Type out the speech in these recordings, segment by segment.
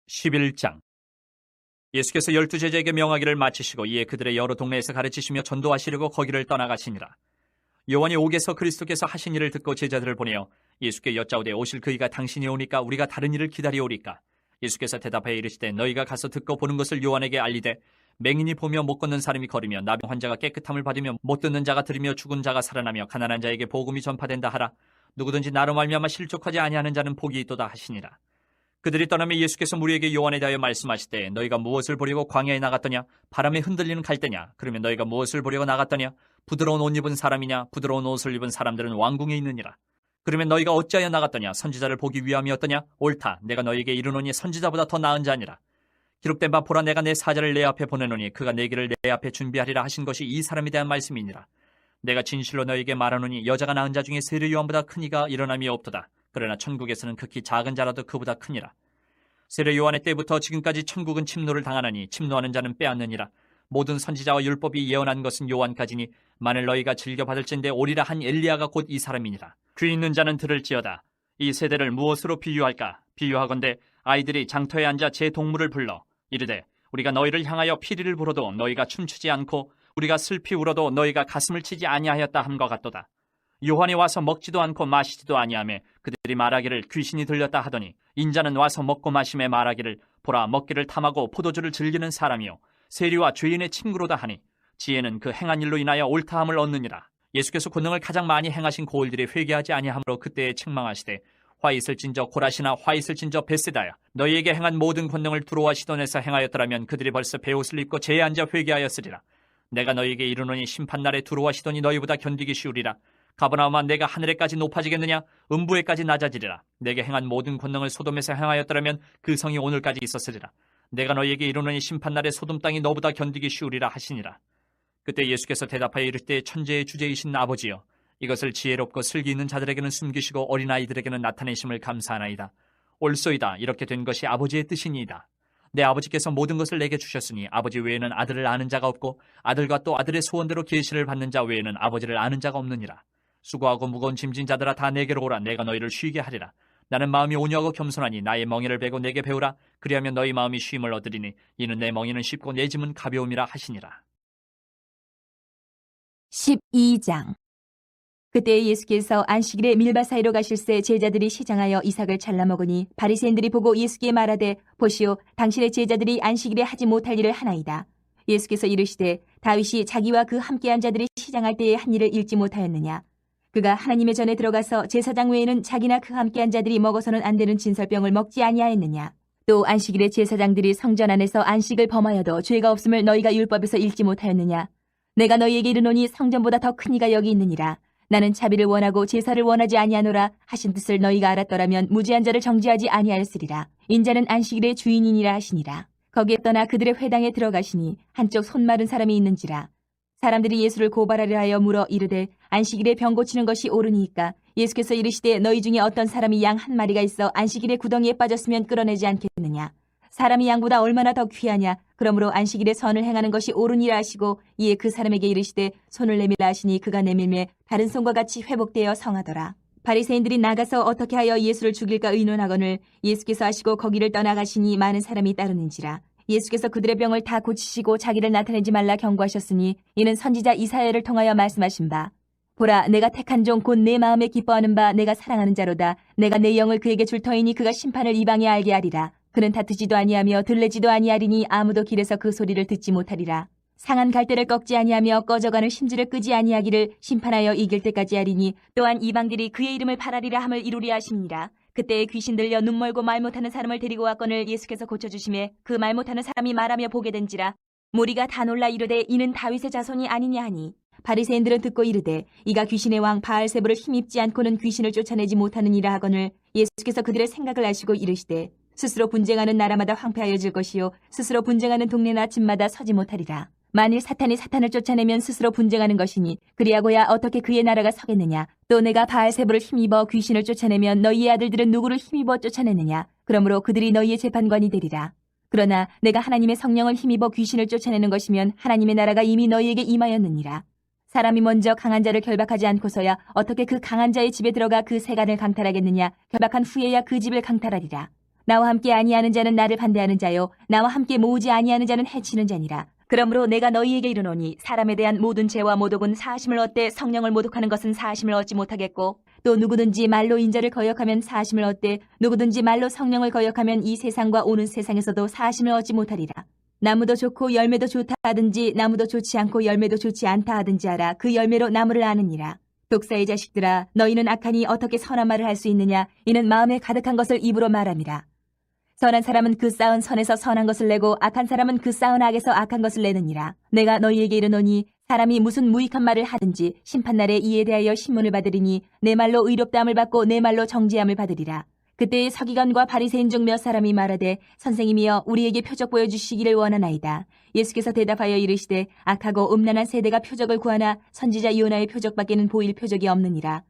11장. 예수께서 12제자에게 명하기를 마치시고 이에 그들의 여러 동네에서 가르치시며 전도하시려고 거기를 떠나가시니라. 요한이 옥에서 그리스도께서 하신 일을 듣고 제자들을 보내어 예수께 여짜오되 오실 그이가 당신이 오니까 우리가 다른 일을 기다리오리까? 예수께서 대답하여 이르시되 너희가 가서 듣고 보는 것을 요한에게 알리되 맹인이 보며 못 걷는 사람이 걸으며 나병 환자가 깨끗함을 받으며 못 듣는 자가 들으며 죽은 자가 살아나며 가난한 자에게 복음이 전파된다 하라. 누구든지 나로 말미암아 실족하지 아니하는 자는 복이 있도다 하시니라. 그들이 떠나며 예수께서 무리에게 요한에 대하여 말씀하시되 너희가 무엇을 보려고 광야에 나갔더냐? 바람에 흔들리는 갈대냐? 그러면 너희가 무엇을 보려고 나갔더냐? 부드러운 옷 입은 사람이냐? 부드러운 옷을 입은 사람들은 왕궁에 있느니라. 그러면 너희가 어찌하여 나갔더냐? 선지자를 보기 위함이었더냐? 옳다. 내가 너희에게 이르노니 선지자보다 더 나은 자니라. 기록된 바 보라 내가 내 사자를 내 앞에 보내노니 그가 내 길을 내 앞에 준비하리라 하신 것이 이 사람에 대한 말씀이니라. 내가 진실로 너희에게 말하노니 여자가 낳은 자 중에 세례 요한보다 큰 이가 일어남이 없도다. 그러나 천국에서는 극히 작은 자라도 그보다 크니라. 세례 요한의 때부터 지금까지 천국은 침노를 당하나니 침노하는 자는 빼앗느니라. 모든 선지자와 율법이 예언한 것은 요한까지니 만일 너희가 즐겨 받을진대 오리라 한 엘리야가 곧 이 사람이니라. 귀 있는 자는 들을지어다. 이 세대를 무엇으로 비유할까? 비유하건대 아이들이 장터에 앉아 제 동물을 불러 이르되 우리가 너희를 향하여 피리를 불어도 너희가 춤추지 않고 우리가 슬피 울어도 너희가 가슴을 치지 아니하였다 함과 같도다. 요한이 와서 먹지도 않고 마시지도 아니하며 그들이 말하기를 귀신이 들렸다 하더니 인자는 와서 먹고 마심에 말하기를 보라 먹기를 탐하고 포도주를 즐기는 사람이요 세리와 죄인의 친구로다 하니 지혜는 그 행한 일로 인하여 옳다함을 얻느니라. 예수께서 권능을 가장 많이 행하신 고을들이 회개하지 아니하므로 그때에 책망하시되 화 있을진저 고라시나 화 있을진저 벳세다야 너희에게 행한 모든 권능을 두로와 시돈에서 행하였더라면 그들이 벌써 베옷을 입고 제에 앉아 회개하였으리라. 내가 너희에게 이르노니 심판날에 두로와 시돈이 너희보다 견디기 쉬우리라. 가버나움아 내가 하늘에까지 높아지겠느냐? 음부에까지 낮아지리라. 내게 행한 모든 권능을 소돔에서 행하였더라면 그 성이 오늘까지 있었으리라. 내가 너희에게 이르노니 심판날에 소돔 땅이 너보다 견디기 쉬우리라 하시니라. 그때 예수께서 대답하여 이르시되 천재의 주제이신 아버지여 이것을 지혜롭고 슬기 있는 자들에게는 숨기시고 어린아이들에게는 나타내심을 감사하나이다. 옳소이다. 이렇게 된 것이 아버지의 뜻이니이다. 내 아버지께서 모든 것을 내게 주셨으니 아버지 외에는 아들을 아는 자가 없고 아들과 또 아들의 소원대로 계시를 받는 자 외에는 아버지를 아는 자가 없느니라. 수고하고 무거운 짐진 자들아 다 내게로 오라. 내가 너희를 쉬게 하리라. 나는 마음이 온유하고 겸손하니 나의 멍에를 베고 내게 배우라. 그리하면 너희 마음이 쉼을 얻으리니 이는 내 멍에는 쉽고 내 짐은 가벼움이라 하시니라. 12장. 그때 예수께서 안식일에 밀밭 사이로 가실새 제자들이 시장하여 이삭을 잘라 먹으니 바리새인들이 보고 예수께 말하되 보시오 당신의 제자들이 안식일에 하지 못할 일을 하나이다. 예수께서 이르시되 다윗이 자기와 그 함께한 자들이 시장할 때에 한 일을 읽지 못하였느냐. 그가 하나님의 전에 들어가서 제사장 외에는 자기나 그 함께한 자들이 먹어서는 안 되는 진설병을 먹지 아니하였느냐. 또 안식일에 제사장들이 성전 안에서 안식을 범하여도 죄가 없음을 너희가 율법에서 읽지 못하였느냐. 내가 너희에게 이르노니 성전보다 더 큰 이가 여기 있느니라. 나는 자비를 원하고 제사를 원하지 아니하노라 하신 뜻을 너희가 알았더라면 무죄한 자를 정죄하지 아니하였으리라. 인자는 안식일의 주인이니라 하시니라. 거기에 떠나 그들의 회당에 들어가시니 한쪽 손 마른 사람이 있는지라. 사람들이 예수를 고발하려 하여 물어 이르되 안식일에 병 고치는 것이 옳으니이까. 예수께서 이르시되 너희 중에 어떤 사람이 양 한 마리가 있어 안식일에 구덩이에 빠졌으면 끌어내지 않겠느냐. 사람이 양보다 얼마나 더 귀하냐. 그러므로 안식일에 선을 행하는 것이 옳으니라 하시고 이에 그 사람에게 이르시되 손을 내밀라 하시니 그가 내밀매 다른 손과 같이 회복되어 성하더라. 바리새인들이 나가서 어떻게 하여 예수를 죽일까 의논하거늘 예수께서 하시고 거기를 떠나가시니 많은 사람이 따르는지라. 예수께서 그들의 병을 다 고치시고 자기를 나타내지 말라 경고하셨으니 이는 선지자 이사야를 통하여 말씀하신 바 보라 내가 택한 종 곧 내 마음에 기뻐하는 바 내가 사랑하는 자로다. 내가 내 영을 그에게 줄 터이니 그가 심판을 이방에 알게 하리라. 그는 다투지도 아니하며 들레지도 아니하리니 아무도 길에서 그 소리를 듣지 못하리라. 상한 갈대를 꺾지 아니하며 꺼져가는 심지를 끄지 아니하기를 심판하여 이길 때까지 하리니 또한 이방들이 그의 이름을 팔아리라 함을 이루리 하십니다. 그때에 귀신 들려 눈 멀고 말 못하는 사람을 데리고 왔거늘 예수께서 고쳐주심에 그 말 못하는 사람이 말하며 보게 된지라. 무리가 다 놀라 이르되 이는 다윗의 자손이 아니냐 하니 바리새인들은 듣고 이르되 이가 귀신의 왕 바알세불을 힘입지 않고는 귀신을 쫓아내지 못하느니라 하거늘 예수께서 그들의 생각을 아시고 이르시되 스스로 분쟁하는 나라마다 황폐하여질 것이요 스스로 분쟁하는 동네나 집마다 서지 못하리라. 만일 사탄이 사탄을 쫓아내면 스스로 분쟁하는 것이니 그리하고야 어떻게 그의 나라가 서겠느냐. 또 내가 바알세불을 힘입어 귀신을 쫓아내면 너희의 아들들은 누구를 힘입어 쫓아내느냐. 그러므로 그들이 너희의 재판관이 되리라. 그러나 내가 하나님의 성령을 힘입어 귀신을 쫓아내는 것이면 하나님의 나라가 이미 너희에게 임하였느니라. 사람이 먼저 강한 자를 결박하지 않고서야 어떻게 그 강한 자의 집에 들어가 그 세간을 강탈하겠느냐. 결박한 후에야 그 집을 강탈하리라. 나와 함께 아니하는 자는 나를 반대하는 자요 나와 함께 모으지 아니하는 자는 해치는 자니라. 그러므로 내가 너희에게 이르노니 사람에 대한 모든 죄와 모독은 사하심을 얻되 성령을 모독하는 것은 사하심을 얻지 못하겠고 또 누구든지 말로 인자를 거역하면 사하심을 얻되 누구든지 말로 성령을 거역하면 이 세상과 오는 세상에서도 사하심을 얻지 못하리라. 나무도 좋고 열매도 좋다 하든지 나무도 좋지 않고 열매도 좋지 않다 하든지 알아. 그 열매로 나무를 아느니라. 독사의 자식들아, 너희는 악하니 어떻게 선한 말을 할 수 있느냐? 이는 마음에 가득한 것을 입으로 말함이라. 선한 사람은 그 쌓은 선에서 선한 것을 내고 악한 사람은 그 쌓은 악에서 악한 것을 내느니라. 내가 너희에게 이르노니 사람이 무슨 무익한 말을 하든지 심판날에 이에 대하여 신문을 받으리니 내 말로 의롭다함을 받고 내 말로 정죄함을 받으리라. 그때의 서기관과 바리새인 중 몇 사람이 말하되 선생님이여 우리에게 표적 보여주시기를 원하나이다. 예수께서 대답하여 이르시되 악하고 음란한 세대가 표적을 구하나 선지자 요나의 표적밖에는 보일 표적이 없느니라.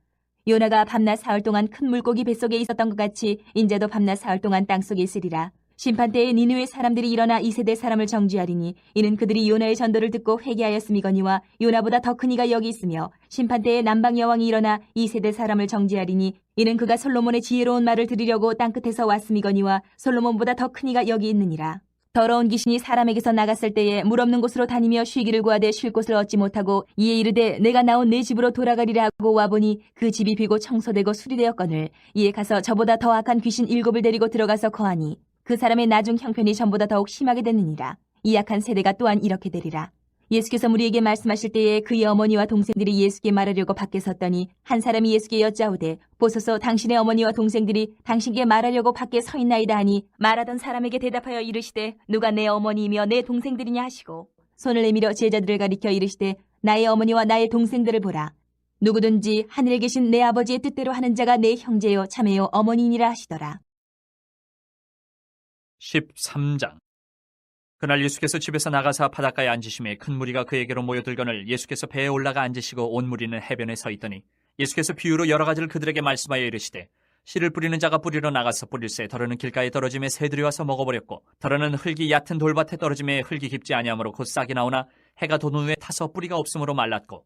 요나가 밤낮 사흘 동안 큰 물고기 뱃속에 있었던 것 같이 인자도 밤낮 사흘 동안 땅속에 있으리라. 심판때에 니느웨 사람들이 일어나 이 세대 사람을 정죄하리니 이는 그들이 요나의 전도를 듣고 회개하였음이거니와 요나보다 더 큰 이가 여기 있으며 심판때에 남방 여왕이 일어나 이 세대 사람을 정죄하리니 이는 그가 솔로몬의 지혜로운 말을 들으려고 땅끝에서 왔음이거니와 솔로몬보다 더 큰 이가 여기 있느니라. 더러운 귀신이 사람에게서 나갔을 때에 물 없는 곳으로 다니며 쉬기를 구하되 쉴 곳을 얻지 못하고 이에 이르되 내가 나온 내 집으로 돌아가리라 하고 와보니 그 집이 비고 청소되고 수리되었거늘 이에 가서 저보다 더 악한 귀신 7을 데리고 들어가서 거하니 그 사람의 나중 형편이 전보다 더욱 심하게 됐느니라. 이 악한 세대가 또한 이렇게 되리라. 예수께서 무리에게 말씀하실 때에 그의 어머니와 동생들이 예수께 말하려고 밖에 섰더니 한 사람이 예수께 여짜오되 보소서 당신의 어머니와 동생들이 당신께 말하려고 밖에 서 있나이다 하니 말하던 사람에게 대답하여 이르시되 누가 내 어머니이며 내 동생들이냐 하시고 손을 내밀어 제자들을 가리켜 이르시되 나의 어머니와 나의 동생들을 보라. 누구든지 하늘에 계신 내 아버지의 뜻대로 하는 자가 내 형제요 자매요 어머니니라 하시더라. 13장. 그날 예수께서 집에서 나가사 바닷가에 앉으심에 큰 무리가 그에게로 모여들거늘 예수께서 배에 올라가 앉으시고 온 무리는 해변에 서 있더니 예수께서 비유로 여러 가지를 그들에게 말씀하여 이르시되 씨를 뿌리는 자가 뿌리러 나가서 뿌릴새 더러는 길가에 떨어짐에 새들이 와서 먹어버렸고 더러는 흙이 얕은 돌밭에 떨어짐에 흙이 깊지 아니하므로 곧 싹이 나오나 해가 돋은 후에 타서 뿌리가 없으므로 말랐고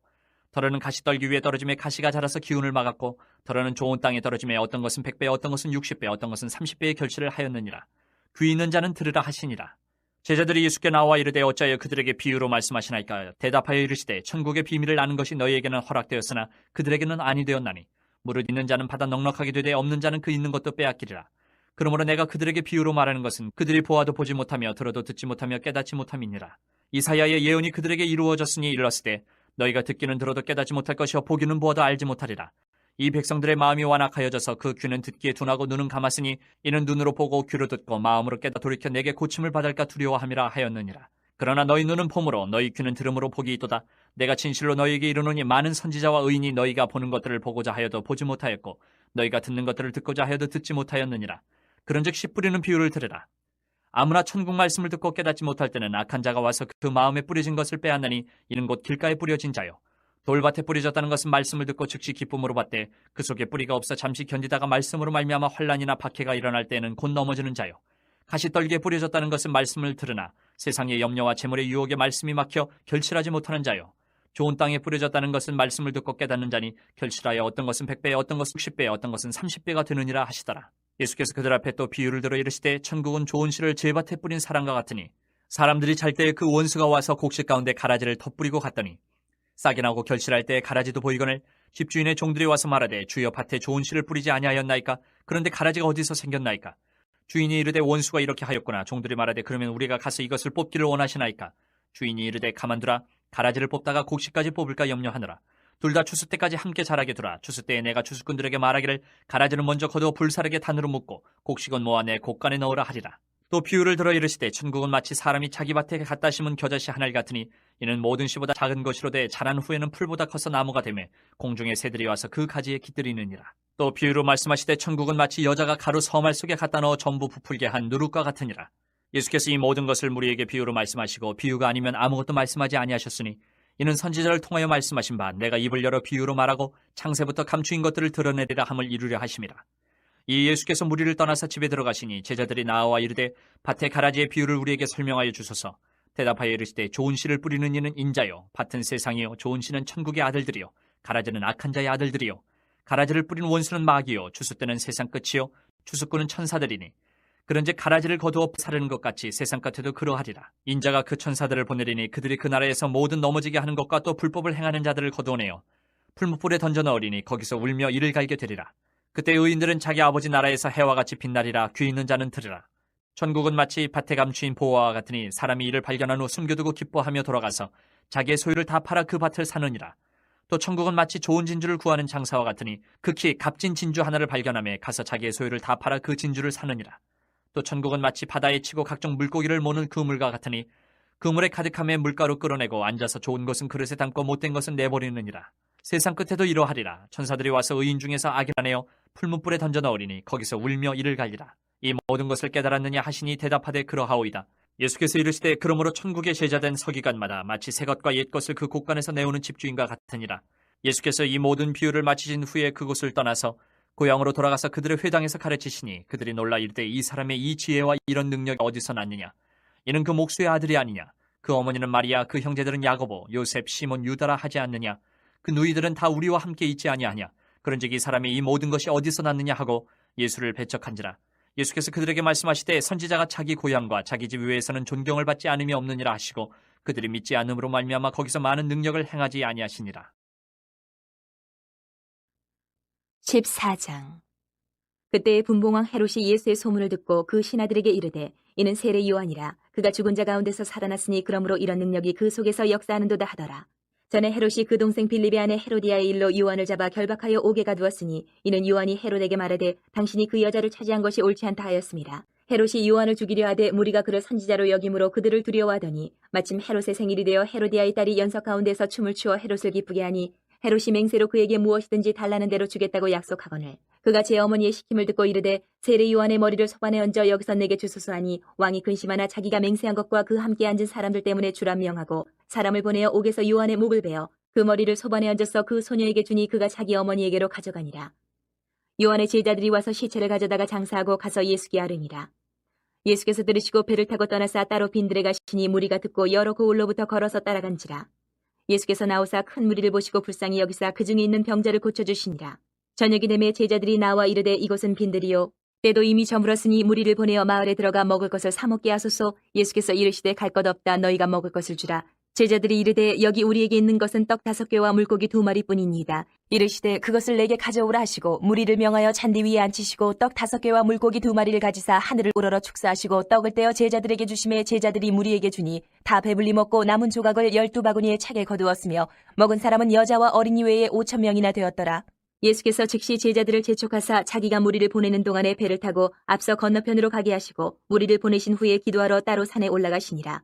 더러는 가시떨기 위에 떨어짐에 가시가 자라서 기운을 막았고 더러는 좋은 땅에 떨어짐에 어떤 것은 100배 어떤 것은 60배 어떤 것은 30배의 결실을 하였느니라. 귀 있는 자는 들으라 하시니라. 제자들이 예수께 나와 이르되 어찌하여 그들에게 비유로 말씀하시나이까? 대답하여 이르시되 천국의 비밀을 아는 것이 너희에게는 허락되었으나 그들에게는 아니 되었나니 무릇 있는 자는 받아 넉넉하게 되되 없는 자는 그 있는 것도 빼앗기리라. 그러므로 내가 그들에게 비유로 말하는 것은 그들이 보아도 보지 못하며 들어도 듣지 못하며 깨닫지 못함이니라. 이사야의 예언이 그들에게 이루어졌으니 일렀으되 너희가 듣기는 들어도 깨닫지 못할 것이요 보기는 보아도 알지 못하리라. 이 백성들의 마음이 완악하여져서 그 귀는 듣기에 둔하고 눈은 감았으니 이는 눈으로 보고 귀로 듣고 마음으로 깨닫 돌이켜 내게 고침을 받을까 두려워함이라 하였느니라. 그러나 너희 눈은 봄으로 너희 귀는 들음으로 복이 있도다. 내가 진실로 너희에게 이르노니 많은 선지자와 의인이 너희가 보는 것들을 보고자 하여도 보지 못하였고 너희가 듣는 것들을 듣고자 하여도 듣지 못하였느니라. 그런즉 씨 뿌리는 비유를 들으라. 아무나 천국 말씀을 듣고 깨닫지 못할 때는 악한 자가 와서 그 마음에 뿌려진 것을 빼앗나니 이는 곧 길가에 뿌려진 자요. 돌밭에 뿌려졌다는 것은 말씀을 듣고 즉시 기쁨으로 받되 그 속에 뿌리가 없어 잠시 견디다가 말씀으로 말미암아 환난이나 박해가 일어날 때에는 곧 넘어지는 자요. 가시떨기에 뿌려졌다는 것은 말씀을 들으나 세상의 염려와 재물의 유혹에 말씀이 막혀 결실하지 못하는 자요. 좋은 땅에 뿌려졌다는 것은 말씀을 듣고 깨닫는 자니 결실하여 어떤 것은 100배 어떤 것은 60배 어떤 것은 30배가 되느니라 하시더라. 예수께서 그들 앞에 또 비유를 들어 이르시되 천국은 좋은 씨를 제밭에 뿌린 사람과 같으니 사람들이 잘 때에 그 원수가 와서 곡식 가운데 가라지를 덧뿌리고 갔더니 싹이 나고 결실할 때에 가라지도 보이거늘 집주인의 종들이 와서 말하되 주여 밭에 좋은 씨를 뿌리지 아니하였나이까? 그런데 가라지가 어디서 생겼나이까? 주인이 이르되 원수가 이렇게 하였구나. 종들이 말하되 그러면 우리가 가서 이것을 뽑기를 원하시나이까? 주인이 이르되 가만두라. 가라지를 뽑다가 곡식까지 뽑을까 염려하느라. 둘 다 추수 때까지 함께 자라게 두라. 추수 때에 내가 추수꾼들에게 말하기를 가라지는 먼저 거두어 불사르게 단으로 묶고 곡식은 모아 내 곡간에 넣으라 하리라. 또 비유를 들어 이르시되 천국은 마치 사람이 자기 밭에 갖다 심은 겨자씨 하나를 같으니 이는 모든 씨보다 작은 것이로되 자란 후에는 풀보다 커서 나무가 되매 공중의 새들이 와서 그 가지에 깃들이느니라. 또 비유로 말씀하시되 천국은 마치 여자가 가루 서말 속에 갖다 넣어 전부 부풀게 한 누룩과 같으니라. 예수께서 이 모든 것을 무리에게 비유로 말씀하시고 비유가 아니면 아무것도 말씀하지 아니하셨으니 이는 선지자를 통하여 말씀하신 바 내가 입을 열어 비유로 말하고 창세부터 감추인 것들을 드러내리라 함을 이루려 하심이라. 이 예수께서 무리를 떠나서 집에 들어가시니 제자들이 나와 이르되 밭의 가라지의 비유를 우리에게 설명하여 주소서. 대답하여 이르시되 좋은 씨를 뿌리는 이는 인자요 밭은 세상이요 좋은 씨는 천국의 아들들이요 가라지는 악한 자의 아들들이요 가라지를 뿌린 원수는 마귀요 추수 때는 세상 끝이요 추수꾼은 천사들이니 그런즉 가라지를 거두어 사르는 것 같이 세상 끝에도 그러하리라. 인자가 그 천사들을 보내리니 그들이 그 나라에서 모든 넘어지게 하는 것과 또 불법을 행하는 자들을 거두어내어 풀무불에 던져 넣으리니 거기서 울며 이를 갈게 되리라. 그때 의인들은 자기 아버지 나라에서 해와 같이 빛나리라. 귀 있는 자는 들으라. 천국은 마치 밭에 감추인 보화와 같으니 사람이 이를 발견한 후 숨겨두고 기뻐하며 돌아가서 자기의 소유를 다 팔아 그 밭을 사느니라. 또 천국은 마치 좋은 진주를 구하는 장사와 같으니 극히 값진 진주 하나를 발견하며 가서 자기의 소유를 다 팔아 그 진주를 사느니라. 또 천국은 마치 바다에 치고 각종 물고기를 모는 그물과 같으니 그물에 가득함에 물가로 끌어내고 앉아서 좋은 것은 그릇에 담고 못된 것은 내버리느니라. 세상 끝에도 이러하리라. 천사들이 와서 의인 중에서 악인을 내어 풀무불에 던져 넣으리니 거기서 울며 이를 갈리라. 이 모든 것을 깨달았느냐 하시니 대답하되 그러하오이다. 예수께서 이르시되 그러므로 천국의 제자된 서기관마다 마치 새 것과 옛 것을 그 곳간에서 내오는 집주인과 같으니라. 예수께서 이 모든 비유를 마치신 후에 그곳을 떠나서 고향으로 돌아가서 그들의 회당에서 가르치시니 그들이 놀라 이르되 이 사람의 이 지혜와 이런 능력이 어디서 났느냐. 이는 그 목수의 아들이 아니냐. 그 어머니는 마리아, 그 형제들은 야고보, 요셉, 시몬, 유다라 하지 않느냐. 그 누이들은 다 우리와 함께 있지 아니하냐. 그런즉 이 사람이 이 모든 것이 어디서 났느냐 하고 예수를 배척한지라. 예수께서 그들에게 말씀하시되 선지자가 자기 고향과 자기 집 외에서는 존경을 받지 않음이 없느니라 하시고 그들이 믿지 않음으로 말미암아 거기서 많은 능력을 행하지 아니하시니라. 14장. 그때 분봉왕 헤롯이 예수의 소문을 듣고 그 신하들에게 이르되 이는 세례 요한이라. 그가 죽은 자 가운데서 살아났으니 그러므로 이런 능력이 그 속에서 역사하는도다 하더라. 전에 헤롯이 그 동생 빌립의 아내 헤로디아의 일로 요한을 잡아 결박하여 옥에 가두었으니 이는 요한이 헤롯에게 말하되 당신이 그 여자를 차지한 것이 옳지 않다 하였습니다. 헤롯이 요한을 죽이려 하되 무리가 그를 선지자로 여김으로 그들을 두려워하더니 마침 헤롯의 생일이 되어 헤로디아의 딸이 연석 가운데서 춤을 추어 헤롯을 기쁘게 하니 헤롯이 맹세로 그에게 무엇이든지 달라는 대로 주겠다고 약속하거늘 그가 제 어머니의 시킴을 듣고 이르되 세례 요한의 머리를 소반에 얹어 여기서 내게 주소서 하니 왕이 근심하나 자기가 맹세한 것과 그 함께 앉은 사람들 때문에 주라 명하고 사람을 보내어 옥에서 요한의 목을 베어 그 머리를 소반에 얹어서 그 소녀에게 주니 그가 자기 어머니에게로 가져가니라. 요한의 제자들이 와서 시체를 가져다가 장사하고 가서 예수께 아뢰니라. 예수께서 들으시고 배를 타고 떠나사 따로 빈들에 가시니 무리가 듣고 여러 고을로부터 걸어서 따라간지라. 예수께서 나오사 큰 무리를 보시고 불쌍히 여기사 그 중에 있는 병자를 고쳐주시니라. 저녁이 되매 제자들이 나와 이르되 이곳은 빈들이요 때도 이미 저물었으니 무리를 보내어 마을에 들어가 먹을 것을 사 먹게 하소서. 예수께서 이르시되 갈 것 없다. 너희가 먹을 것을 주라. 제자들이 이르되 여기 우리에게 있는 것은 떡 5개와 물고기 2마리뿐이니이다. 이르시되 그것을 내게 가져오라 하시고 무리를 명하여 잔디 위에 앉히시고 떡 5개와 물고기 2마리를 가지사 하늘을 우러러 축사하시고 떡을 떼어 제자들에게 주시매 제자들이 무리에게 주니 다 배불리 먹고 남은 조각을 12바구니에 차게 거두었으며 먹은 사람은 여자와 어린이 외에 5,000명이나 되었더라. 예수께서 즉시 제자들을 재촉하사 자기가 무리를 보내는 동안에 배를 타고 앞서 건너편으로 가게 하시고 무리를 보내신 후에 기도하러 따로 산에 올라가시니라.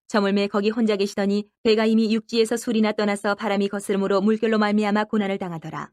저물매 거기 혼자 계시더니 배가 이미 육지에서 술이나 떠나서 바람이 거스름으로 물결로 말미암아 고난을 당하더라.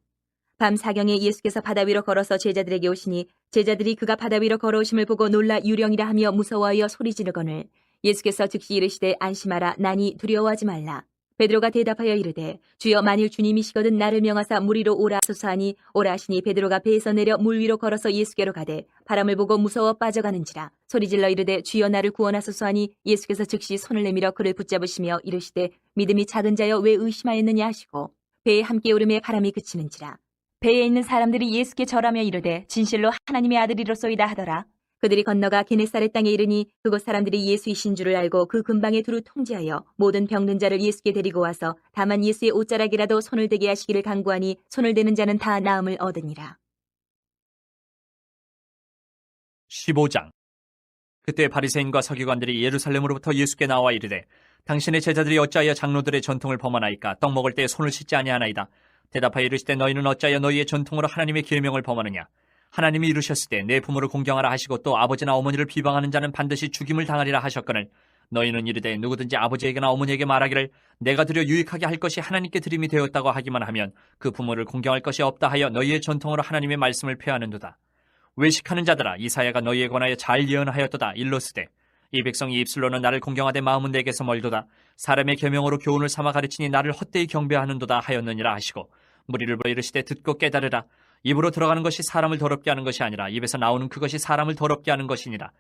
밤 사경에 예수께서 바다 위로 걸어서 제자들에게 오시니 제자들이 그가 바다 위로 걸어오심을 보고 놀라 유령이라 하며 무서워하여 소리 지르거늘 예수께서 즉시 이르시되 안심하라. 나니 두려워하지 말라. 베드로가 대답하여 이르되 주여 만일 주님이시거든 나를 명하사 물 위로 오라 하소서 하니 오라 하시니 베드로가 배에서 내려 물 위로 걸어서 예수께로 가되 바람을 보고 무서워 빠져가는지라. 소리질러 이르되 주여 나를 구원하소서 하니 예수께서 즉시 손을 내밀어 그를 붙잡으시며 이르시되 믿음이 작은 자여 왜 의심하였느냐 하시고 배에 함께 오름에 바람이 그치는지라. 배에 있는 사람들이 예수께 절하며 이르되 진실로 하나님의 아들이로소이다 하더라. 그들이 건너가 게네사렛 땅에 이르니 그곳 사람들이 예수이신 줄을 알고 그 근방에 두루 통제하여 모든 병든 자를 예수께 데리고 와서 다만 예수의 옷자락이라도 손을 대게 하시기를 간구하니 손을 대는 자는 다 나음을 얻으니라. 15장. 그때 바리새인과 서기관들이 예루살렘으로부터 예수께 나와 이르되 당신의 제자들이 어찌하여 장로들의 전통을 범하나이까. 떡 먹을 때 손을 씻지 아니하나이다. 대답하여 이르시되 너희는 어찌하여 너희의 전통으로 하나님의 계명을 범하느냐. 하나님이 이르셨을 때 내 부모를 공경하라 하시고 또 아버지나 어머니를 비방하는 자는 반드시 죽임을 당하리라 하셨거늘 너희는 이르되 누구든지 아버지에게나 어머니에게 말하기를 내가 드려 유익하게 할 것이 하나님께 드림이 되었다고 하기만 하면 그 부모를 공경할 것이 없다 하여 너희의 전통으로 하나님의 말씀을 폐하는도다. 외식하는 자들아 이사야가 너희에 관하여 잘 예언하였도다. 일러스되 이 백성이 입술로는 나를 공경하되 마음은 내게서 멀도다. 사람의 계명으로 교훈을 삼아 가르치니 나를 헛되이 경배하는도다 하였느니라 하시고 무리를 불러 이르시되 듣고 깨달으라. 입으로 들어가는 것이 사람을 더럽게 하는 것이 아니라 입에서 나오는 그것이 사람을 더럽게 하는 것이니라.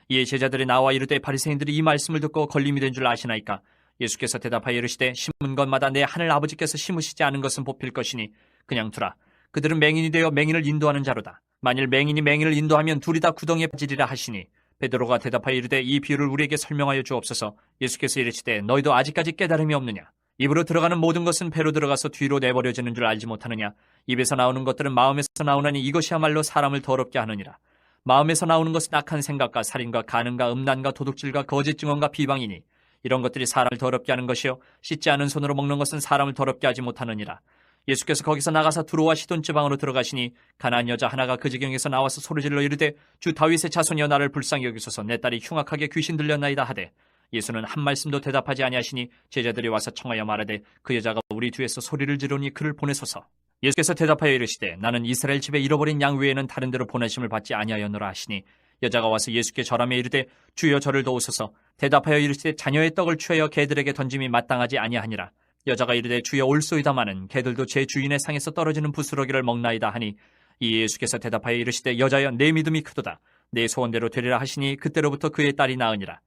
이에 제자들이 나와 이르되 바리새인들이 이 말씀을 듣고 걸림이 된 줄 아시나이까. 예수께서 대답하여 이르시되 심은 것마다 내 하늘 아버지께서 심으시지 않은 것은 뽑힐 것이니 그냥 두라. 그들은 맹인이 되어 맹인을 인도하는 자로다. 만일 맹인이 맹인을 인도하면 둘이 다 구덩이에 빠지리라 하시니 베드로가 대답하여 이르되 이 비유를 우리에게 설명하여 주옵소서. 예수께서 이르시되 너희도 아직까지 깨달음이 없느냐? 입으로 들어가는 모든 것은 배로 들어가서 뒤로 내버려지는 줄 알지 못하느냐? 입에서 나오는 것들은 마음에서 나오나니 이것이야말로 사람을 더럽게 하느니라. 마음에서 나오는 것은 악한 생각과 살인과 간음과 음란과 도둑질과 거짓 증언과 비방이니 이런 것들이 사람을 더럽게 하는 것이요 씻지 않은 손으로 먹는 것은 사람을 더럽게 하지 못하느니라. 예수께서 거기서 나가사 두로와 시돈 지방으로 들어가시니 가나안 여자 하나가 그 지경에서 나와서 소리질러 이르되 주 다윗의 자손이여 나를 불쌍히 여기소서. 내 딸이 흉악하게 귀신 들렸나이다 하되 예수는 한 말씀도 대답하지 아니하시니 제자들이 와서 청하여 말하되 그 여자가 우리 뒤에서 소리를 지르니 그를 보내소서. 예수께서 대답하여 이르시되 나는 이스라엘 집에 잃어버린 양 외에는 다른 데로 보내심을 받지 아니하였노라 하시니 여자가 와서 예수께 절하며 이르되 주여 저를 도우소서. 대답하여 이르시되 자녀의 떡을 취하여 개들에게 던짐이 마땅하지 아니하니라. 여자가 이르되 주여 올소이다마는 개들도 제 주인의 상에서 떨어지는 부스러기를 먹나이다 하니 이 예수께서 대답하여 이르시되 여자여 내 믿음이 크도다. 내 소원대로 되리라 하시니 그때로부터 그의 딸이 나으니라.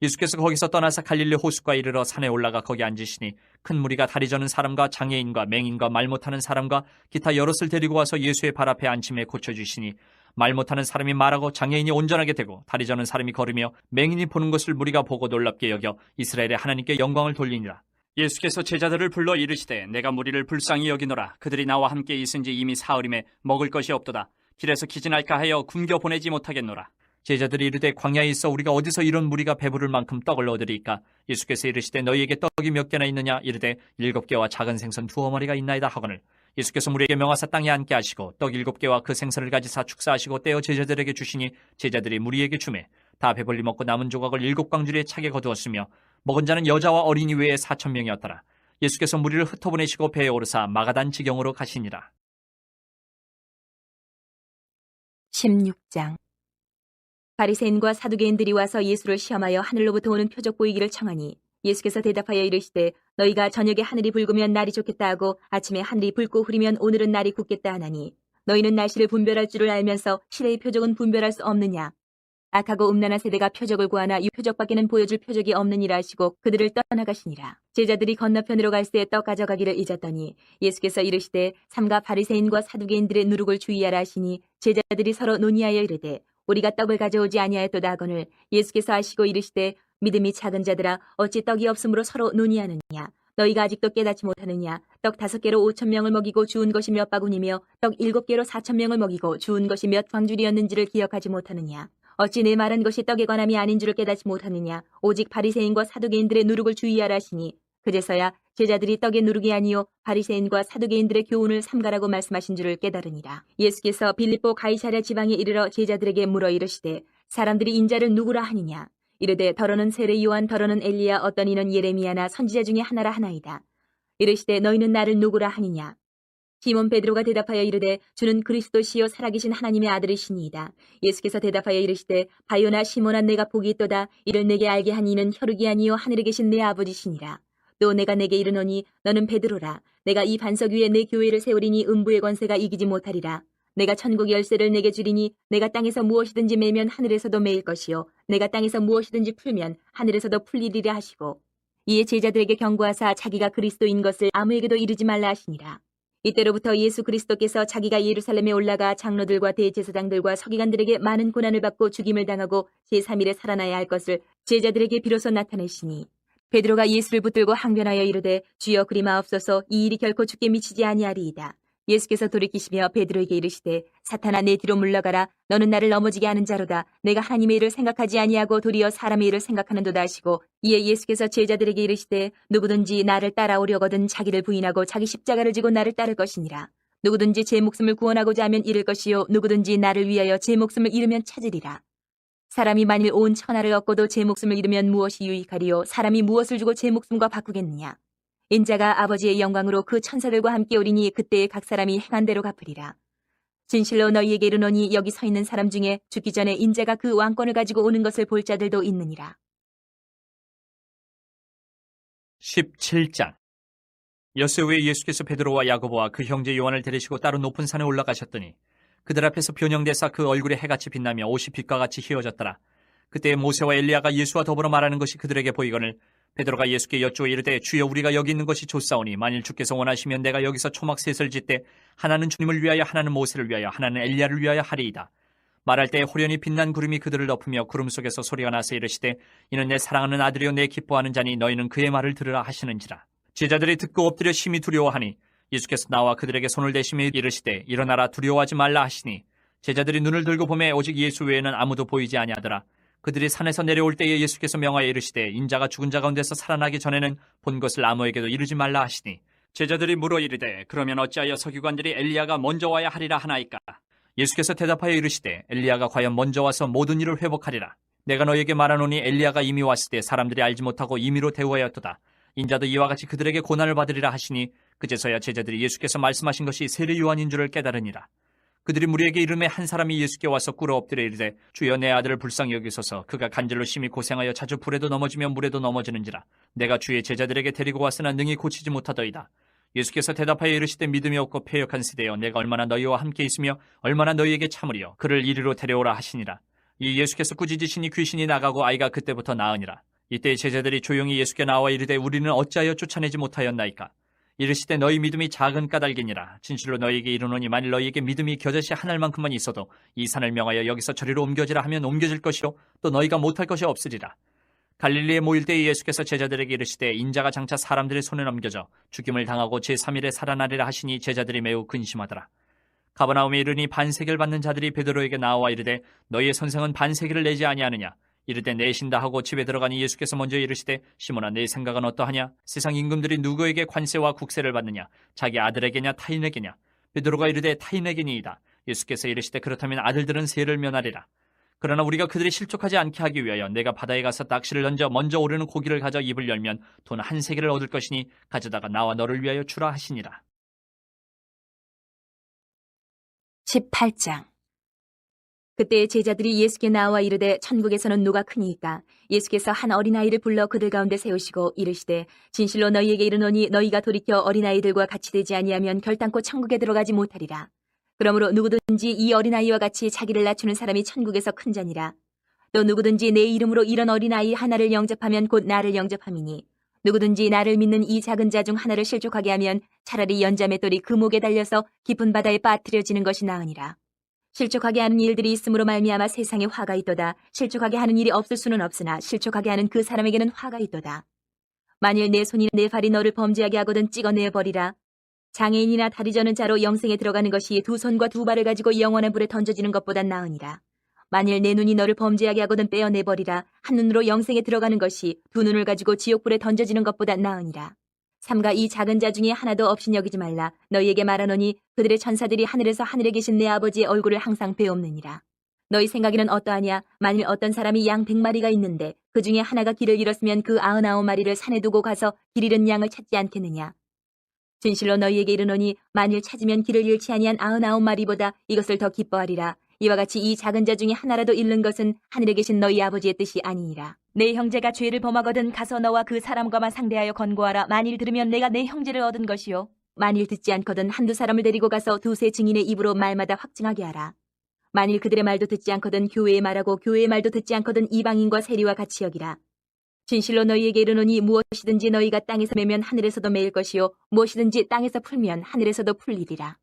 예수께서 거기서 떠나서 갈릴리 호숫가에 이르러 산에 올라가 거기 앉으시니 큰 무리가 다리 저는 사람과 장애인과 맹인과 말 못하는 사람과 기타 여럿을 데리고 와서 예수의 발 앞에 앉힘에 고쳐주시니 말 못하는 사람이 말하고 장애인이 온전하게 되고 다리 저는 사람이 걸으며 맹인이 보는 것을 무리가 보고 놀랍게 여겨 이스라엘의 하나님께 영광을 돌리니라. 예수께서 제자들을 불러 이르시되 내가 무리를 불쌍히 여기노라. 그들이 나와 함께 있은 지 이미 사흘임에 먹을 것이 없도다. 길에서 기진할까 하여 굶겨 보내지 못하겠노라. 제자들이 이르되 광야에 있어 우리가 어디서 이런 무리가 배부를 만큼 떡을 얻으리이까? 예수께서 이르시되 너희에게 떡이 몇 개나 있느냐? 이르되 7개와 작은 생선 2어머니가 있나이다 하거늘 예수께서 무리에게 명하사 땅에 앉게 하시고 떡 7개와 그 생선을 가지사 축사하시고 떼어 제자들에게 주시니 제자들이 무리에게 주매 다 배불리 먹고 남은 조각을 7광주리에 차게 거두었으며 먹은 자는 여자와 어린이 외에 4,000명이었더라. 예수께서 무리를 흩어보내시고 배에 오르사 마가단 지경으로 가시니라. 16장. 바리새인과 사두개인들이 와서 예수를 시험하여 하늘로부터 오는 표적 보이기를 청하니 예수께서 대답하여 이르시되 너희가 저녁에 하늘이 붉으면 날이 좋겠다 하고 아침에 하늘이 붉고 흐리면 오늘은 날이 굳겠다 하나니 너희는 날씨를 분별할 줄을 알면서 시대의 표적은 분별할 수 없느냐? 악하고 음란한 세대가 표적을 구하나 이 표적밖에는 보여줄 표적이 없느니라 하시고 그들을 떠나가시니라. 제자들이 건너편으로 갈새 떡 가져가기를 잊었더니 예수께서 이르시되 삼가 바리새인과 사두개인들의 누룩을 주의하라 하시니 제자들이 서로 논의하여 이르되 우리가 떡을 가져오지 아니하였도다 하거늘 예수께서 아시고 이르시되 믿음이 작은 자들아 어찌 떡이 없으므로 서로 논의하느냐? 너희가 아직도 깨닫지 못하느냐? 떡 5개로 5,000명을 먹이고 주운 것이 몇 바구니며 떡 7개로 4,000명을 먹이고 주운 것이 몇 광줄이었는지를 기억하지 못하느냐? 어찌 내 말한 것이 떡에 관함이 아닌 줄을 깨닫지 못하느냐? 오직 바리새인과 사두개인들의 누룩을 주의하라 하시니 그제서야 제자들이 떡의 누룩이 아니요 바리새인과 사두개인들의 교훈을 삼가라고 말씀하신 줄을 깨달으니라. 예수께서 빌립보 가이사랴 지방에 이르러 제자들에게 물어 이르시되 사람들이 인자를 누구라 하느냐? 이르되 더러는 세례 요한 더러는 엘리야 어떤 이는 예레미야나 선지자 중에 하나라 하나이다. 이르시되 너희는 나를 누구라 하느냐? 시몬 베드로가 대답하여 이르되 주는 그리스도시요 살아계신 하나님의 아들이시니이다. 예수께서 대답하여 이르시되 바요나 시몬아 내가 복이 있도다. 이를 내게 알게 한 이는 혈육이 아니요 하늘에 계신 내 아버지시니라. 또 내가 내게 이르노니 너는 베드로라. 내가 이 반석 위에 내 교회를 세우리니 음부의 권세가 이기지 못하리라. 내가 천국의 열쇠를 내게 주리니 내가 땅에서 무엇이든지 매면 하늘에서도 매일 것이요 내가 땅에서 무엇이든지 풀면 하늘에서도 풀리리라 하시고 이에 제자들에게 경고하사 자기가 그리스도인 것을 아무에게도 이르지 말라 하시니라. 이때로부터 예수 그리스도께서 자기가 예루살렘에 올라가 장로들과 대제사장들과 서기관들에게 많은 고난을 받고 죽임을 당하고 제3일에 살아나야 할 것을 제자들에게 비로소 나타내시니 베드로가 예수를 붙들고 항변하여 이르되 주여 그리 마옵소서 이 일이 결코 죽게 미치지 아니하리이다. 예수께서 돌이키시며 베드로에게 이르시되 사탄아 내 뒤로 물러가라. 너는 나를 넘어지게 하는 자로다. 내가 하나님의 일을 생각하지 아니하고 도리어 사람의 일을 생각하는도다 하시고 이에 예수께서 제자들에게 이르시되 누구든지 나를 따라오려거든 자기를 부인하고 자기 십자가를 지고 나를 따를 것이니라. 누구든지 제 목숨을 구원하고자 하면 잃을 것이요 누구든지 나를 위하여 제 목숨을 잃으면 찾으리라. 사람이 만일 온 천하를 얻고도 제 목숨을 잃으면 무엇이 유익하리요? 사람이 무엇을 주고 제 목숨과 바꾸겠느냐? 인자가 아버지의 영광으로 그 천사들과 함께 오리니 그때에 각 사람이 행한 대로 갚으리라. 진실로 너희에게 이르노니 여기 서 있는 사람 중에 죽기 전에 인자가 그 왕권을 가지고 오는 것을 볼 자들도 있느니라. 17장. 엿새 후에 예수께서 베드로와 야고보와 그 형제 요한을 데리시고 따로 높은 산에 올라가셨더니 그들 앞에서 변형되사 그 얼굴에 해같이 빛나며 옷이 빛과 같이 휘어졌더라. 그때 모세와 엘리야가 예수와 더불어 말하는 것이 그들에게 보이거늘 베드로가 예수께 여쭈어 이르되 주여 우리가 여기 있는 것이 좋사오니 만일 주께서 원하시면 내가 여기서 초막 셋을 짓되 하나는 주님을 위하여 하나는 모세를 위하여 하나는 엘리야를 위하여 하리이다. 말할 때 호련히 빛난 구름이 그들을 덮으며 구름 속에서 소리가 나서 이르시되 이는 내 사랑하는 아들이요 내 기뻐하는 자니 너희는 그의 말을 들으라 하시는지라. 제자들이 듣고 엎드려 심히 두려워하니 예수께서 나와 그들에게 손을 대시며 이르시되 일어나라 두려워하지 말라 하시니 제자들이 눈을 들고 보매 오직 예수 외에는 아무도 보이지 아니하더라. 그들이 산에서 내려올 때에 예수께서 명하여 이르시되 인자가 죽은 자 가운데서 살아나기 전에는 본 것을 아무에게도 이르지 말라 하시니 제자들이 물어 이르되 그러면 어찌하여 서기관들이 엘리야가 먼저 와야 하리라 하나이까. 예수께서 대답하여 이르시되 엘리야가 과연 먼저 와서 모든 일을 회복하리라. 내가 너희에게 말하노니 엘리야가 이미 왔을 때 사람들이 알지 못하고 임의로 대우하였도다. 인자도 이와 같이 그들에게 고난을 받으리라 하시니 그제서야 제자들이 예수께서 말씀하신 것이 세례 요한인 줄을 깨달으니라. 그들이 무리에게 이름에 한 사람이 예수께 와서 꿇어 엎드려 이르되 주여 내 아들을 불쌍히 여기소서. 그가 간절로 심히 고생하여 자주 불에도 넘어지며 물에도 넘어지는지라. 내가 주의 제자들에게 데리고 왔으나 능히 고치지 못하더이다. 예수께서 대답하여 이르시되 믿음이 없고 패역한 세대여 내가 얼마나 너희와 함께 있으며 얼마나 너희에게 참으리요. 그를 이리로 데려오라 하시니라. 이 예수께서 꾸짖으시니 귀신이 나가고 아이가 그때부터 나으니라. 이때 제자들이 조용히 예수께 나와 이르되 우리는 어찌하여 쫓아내지 못하였나이까. 이르시되 너희 믿음이 작은 까닭이니라. 진실로 너희에게 이르노니 만일 너희에게 믿음이 겨자씨 한 알만큼만 있어도 이 산을 명하여 여기서 저리로 옮겨지라 하면 옮겨질 것이요 또 너희가 못할 것이 없으리라. 갈릴리에 모일 때에 예수께서 제자들에게 이르시되 인자가 장차 사람들의 손에 넘겨져 죽임을 당하고 제3일에 살아나리라 하시니 제자들이 매우 근심하더라. 가버나움에 이르니 반세계를 받는 자들이 베드로에게 나와 이르되 너희의 선생은 반세계를 내지 아니하느냐. 이르되 내신다 하고 집에 들어가니 예수께서 먼저 이르시되 시몬아 내 생각은 어떠하냐. 세상 임금들이 누구에게 관세와 국세를 받느냐. 자기 아들에게냐 타인에게냐. 베드로가 이르되 타인에게니이다. 예수께서 이르시되 그렇다면 아들들은 세를 면하리라. 그러나 우리가 그들이 실족하지 않게 하기 위하여 내가 바다에 가서 낚시를 던져 먼저 오르는 고기를 가져 입을 열면 돈 한 세겔을 얻을 것이니 가져다가 나와 너를 위하여 주라 하시니라. 18장. 그때 제자들이 예수께 나와 이르되 천국에서는 누가 크니이까. 예수께서 한 어린아이를 불러 그들 가운데 세우시고 이르시되 진실로 너희에게 이르노니 너희가 돌이켜 어린아이들과 같이 되지 아니하면 결단코 천국에 들어가지 못하리라. 그러므로 누구든지 이 어린아이와 같이 자기를 낮추는 사람이 천국에서 큰 자니라. 또 누구든지 내 이름으로 이런 어린아이 하나를 영접하면 곧 나를 영접함이니 누구든지 나를 믿는 이 작은 자 중 하나를 실족하게 하면 차라리 연자맷돌이 그 목에 달려서 깊은 바다에 빠뜨려지는 것이 나으니라. 실족하게 하는 일들이 있음으로 말미암아 세상에 화가 있도다. 실족하게 하는 일이 없을 수는 없으나 실족하게 하는 그 사람에게는 화가 있도다. 만일 내 손이나 내 발이 너를 범죄하게 하거든 찍어내버리라. 장애인이나 다리 저는 자로 영생에 들어가는 것이 두 손과 두 발을 가지고 영원한 불에 던져지는 것보단 나으니라. 만일 내 눈이 너를 범죄하게 하거든 빼어내버리라. 한 눈으로 영생에 들어가는 것이 두 눈을 가지고 지옥불에 던져지는 것보단 나으니라. 삼가 이 작은 자 중에 하나도 없이 여기지 말라. 너희에게 말하노니 그들의 천사들이 하늘에서 하늘에 계신 내 아버지의 얼굴을 항상 배옵느니라. 너희 생각에는 어떠하냐? 만일 어떤 사람이 양 100마리가 있는데 그 중에 하나가 길을 잃었으면 그 99마리를 산에 두고 가서 길 잃은 양을 찾지 않겠느냐? 진실로 너희에게 이르노니 만일 찾으면 길을 잃지 아니한 99마리보다 이것을 더 기뻐하리라. 이와 같이 이 작은 자 중에 하나라도 잃는 것은 하늘에 계신 너희 아버지의 뜻이 아니니라. 내 형제가 죄를 범하거든 가서 너와 그 사람과만 상대하여 권고하라. 만일 들으면 내가 내 형제를 얻은 것이요. 만일 듣지 않거든 한두 사람을 데리고 가서 두세 증인의 입으로 말마다 확증하게 하라. 만일 그들의 말도 듣지 않거든 교회의 말하고 교회의 말도 듣지 않거든 이방인과 세리와 같이 여기라. 진실로 너희에게 이르노니 무엇이든지 너희가 땅에서 매면 하늘에서도 매일 것이요 무엇이든지 땅에서 풀면 하늘에서도 풀리리라.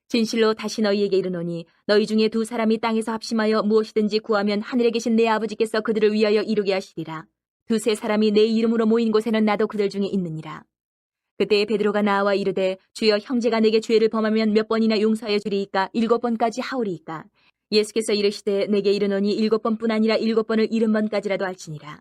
진실로 다시 너희에게 이르노니 너희 중에 두 사람이 땅에서 합심하여 무엇이든지 구하면 하늘에 계신 내 아버지께서 그들을 위하여 이루게 하시리라. 두세 사람이 내 이름으로 모인 곳에는 나도 그들 중에 있느니라. 그때 베드로가 나와 이르되 주여 형제가 내게 죄를 범하면 몇 번이나 용서하여 주리이까 7번까지 하오리이까. 예수께서 이르시되 내게 이르노니 7번뿐 아니라 7번을 70번까지라도 할지니라.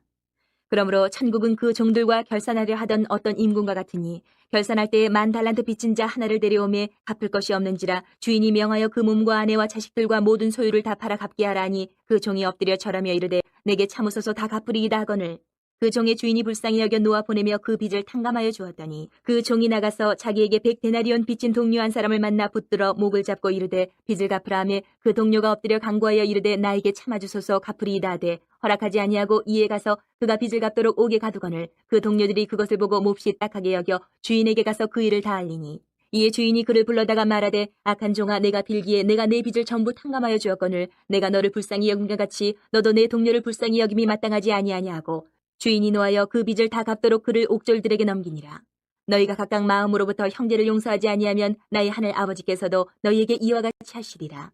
그러므로 천국은 그 종들과 결산하려 하던 어떤 임금과 같으니 결산할 때에 10,000달란트 빚진 자 하나를 데려오매 갚을 것이 없는지라 주인이 명하여 그 몸과 아내와 자식들과 모든 소유를 다 팔아 갚게 하라니 그 종이 엎드려 절하며 이르되 내게 참으소서 다 갚으리이다 하거늘 그 종의 주인이 불쌍히 여겨 놓아 보내며 그 빚을 탕감하여 주었더니 그 종이 나가서 자기에게 100데나리온 빚진 동료 한 사람을 만나 붙들어 목을 잡고 이르되 빚을 갚으라 하매 그 동료가 엎드려 간구하여 이르되 나에게 참아주소서 갚으리이다 하되 허락하지 아니하고 이에 가서 그가 빚을 갚도록 옥에 가두거늘 그 동료들이 그것을 보고 몹시 딱하게 여겨 주인에게 가서 그 일을 다 알리니 이에 주인이 그를 불러다가 말하되 악한 종아 내가 빌기에 내가 내 빚을 전부 탕감하여 주었거늘 내가 너를 불쌍히 여김과 같이 너도 내 동료를 불쌍히 여김이 마땅하지 아니하냐 하고 주인이 노하여 그 빚을 다 갚도록 그를 옥졸들에게 넘기니라. 너희가 각각 마음으로부터 형제를 용서하지 아니하면 나의 하늘 아버지께서도 너희에게 이와 같이 하시리라.